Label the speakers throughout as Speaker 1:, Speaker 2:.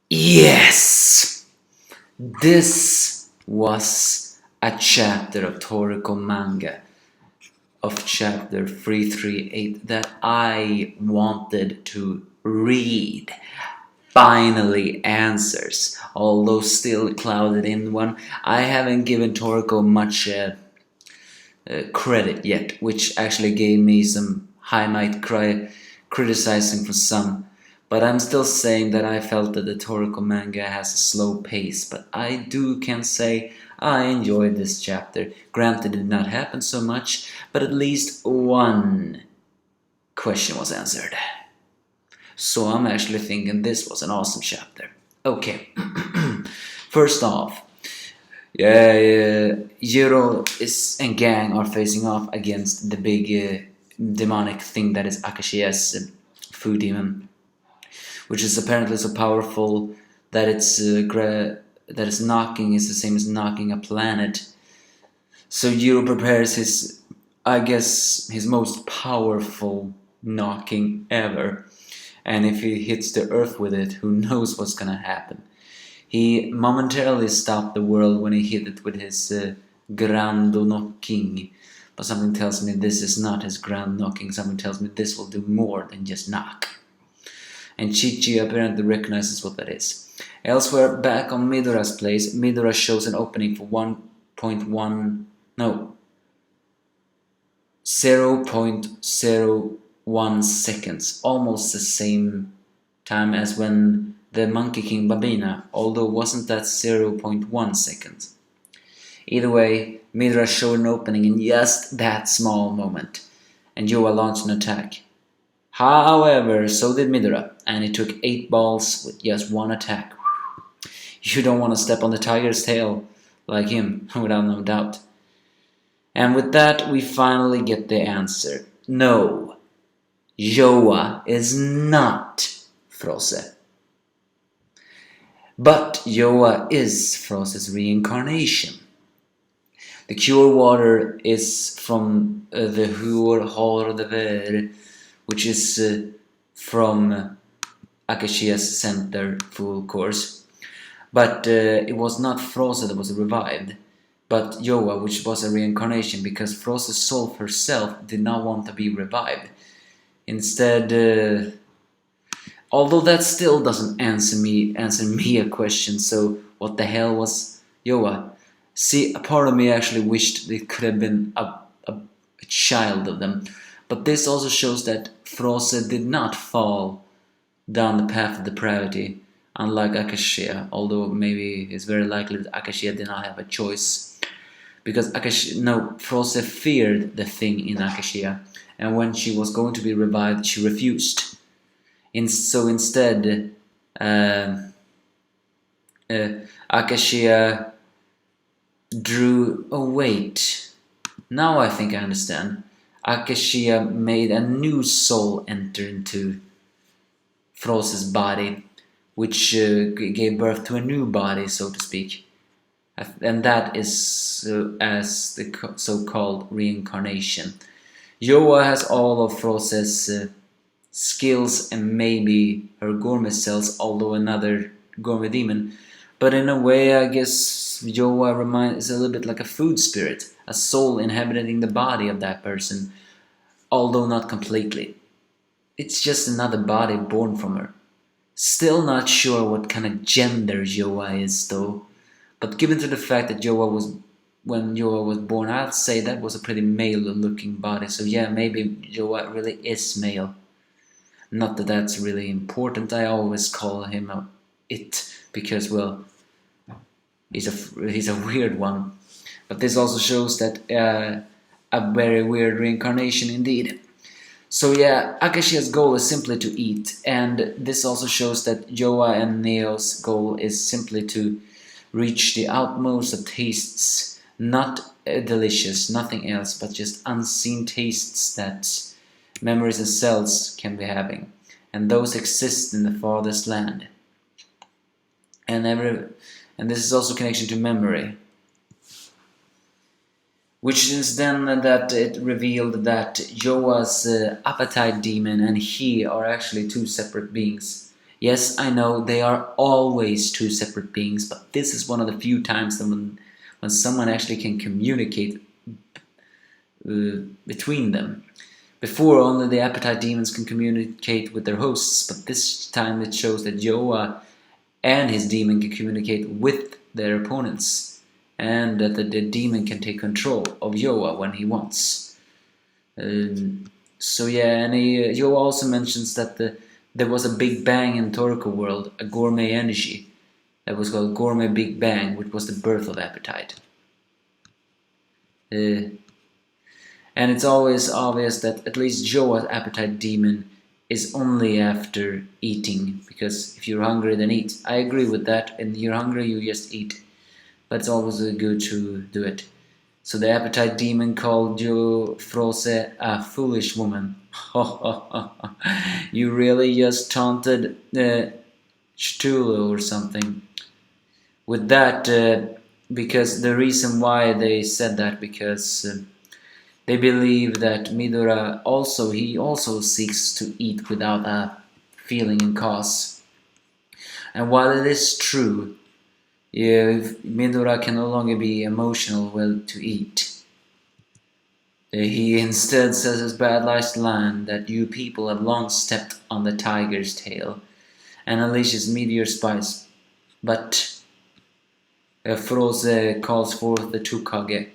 Speaker 1: Yes! This was a chapter of Toriko manga of chapter 338 that I wanted to read. Finally answers, although still clouded in one. I haven't given Toriko much credit yet, which actually gave me some high might cry criticizing for some. But I'm still saying that I felt that the Toriko manga has a slow pace, but I can say I enjoyed this chapter. Granted, it did not happen so much, but at least one question was answered. So I'm actually thinking this was an awesome chapter. Okay, first off, Jiro is and gang are facing off against the big demonic thing that is Akashia's food demon, which is apparently so powerful that its knocking is the same as knocking a planet. So Jiro prepares his, I guess, his most powerful knocking ever, and if he hits the earth with it, who knows what's gonna happen. He momentarily stopped the world when he hit it with his grando knocking, but something tells me this is not his grand knocking. Something tells me this will do more than just knock. And Chichi apparently recognizes what that is. Elsewhere, back on Midора's place, Midora shows an opening for 0.01 seconds, almost the same time as when the Monkey King Babina, although wasn't that 0.1 seconds. Either way, Midora showed an opening in just that small moment, and Yoa launched an attack. However, so did Midora, and it took 8 balls with just one attack. You don't want to step on the tiger's tail like him, without no doubt. And with that, we finally get the answer. No, Yoa is not Froze. But Yoa is Froze's reincarnation. The cure water is from the Hur Hordever, which is from Akashia's center full course. But it was not Froze that was revived, but Yoa, which was a reincarnation, because Froze's soul herself did not want to be revived. Instead, although that still doesn't answer me a question, so what the hell was Yoa? See, a part of me actually wished it could have been a child of them. But this also shows that Froze did not fall down the path of depravity, unlike Akashia, although maybe it's very likely that Akashia did not have a choice. Because Froze feared the thing in Akashia, and when she was going to be revived, she refused. So instead, Akashia drew. Oh wait, now I think I understand. Akashia made a new soul enter into Froze's body, which gave birth to a new body, so to speak. And that is as the so-called reincarnation. Yoa has all of Froze's skills and maybe her gourmet cells, although another gourmet demon. But in a way, I guess Yoa is a little bit like a food spirit, a soul inhabiting the body of that person, although not completely. It's just another body born from her. Still not sure what kind of gender Yoa is, though. But given to the fact that when Yoa was born, I'd say that was a pretty male-looking body. So yeah, maybe Yoa really is male. Not that that's really important. I always call him it because, well, he's a weird one. But this also shows that a very weird reincarnation indeed. So yeah, Akashia's goal is simply to eat, and this also shows that Yoa and Neo's goal is simply to reach the outmost of tastes, not delicious, nothing else, but just unseen tastes that memories and cells can be having, and those exist in the farthest land. And this is also connection to memory, which is then that it revealed that Yoa's appetite demon and he are actually two separate beings. Yes, I know they are always two separate beings, but this is one of the few times when someone actually can communicate between them. Before, only the appetite demons can communicate with their hosts, but this time it shows that Yoa and his demon can communicate with their opponents, and that the demon can take control of Yoa when he wants. So yeah, and Yoa also mentions that there was a big bang in Toriko world, a gourmet energy that was called Gourmet Big Bang, which was the birth of appetite. And it's always obvious that at least Joa's appetite demon is only after eating, because if you're hungry, then eat. I agree with that, and you're hungry, you just eat. But it's always good to do it. So the appetite demon called Jo Frose a foolish woman. You really just taunted Cthulhu or something with that, because the reason why they said that, because they believe that Midora also seeks to eat without a feeling and cause. And while it is true, if Midora can no longer be emotional will to eat, he instead says his bad last line that you people have long stepped on the tiger's tail, and unleashes meteor spice. But Frose calls forth the Tukage.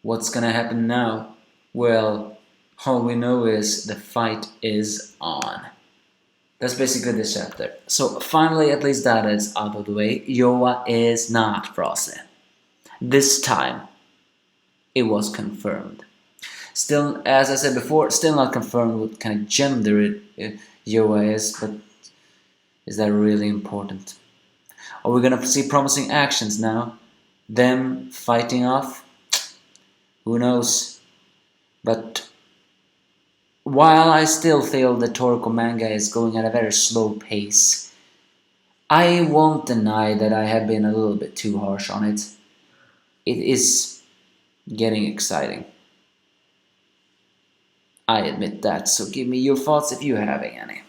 Speaker 1: What's gonna happen now? Well, all we know is the fight is on. That's basically this chapter. So finally, at least that is out of the way. Yoa is not Frost. This time, it was confirmed. Still, as I said before, still not confirmed what kind of gender Yoa is, but is that really important? Are we gonna see promising actions now? Them fighting off? Who knows? But while I still feel the Toriko manga is going at a very slow pace, I won't deny that I have been a little bit too harsh on it. It is getting exciting. I admit that, so give me your thoughts if you have any.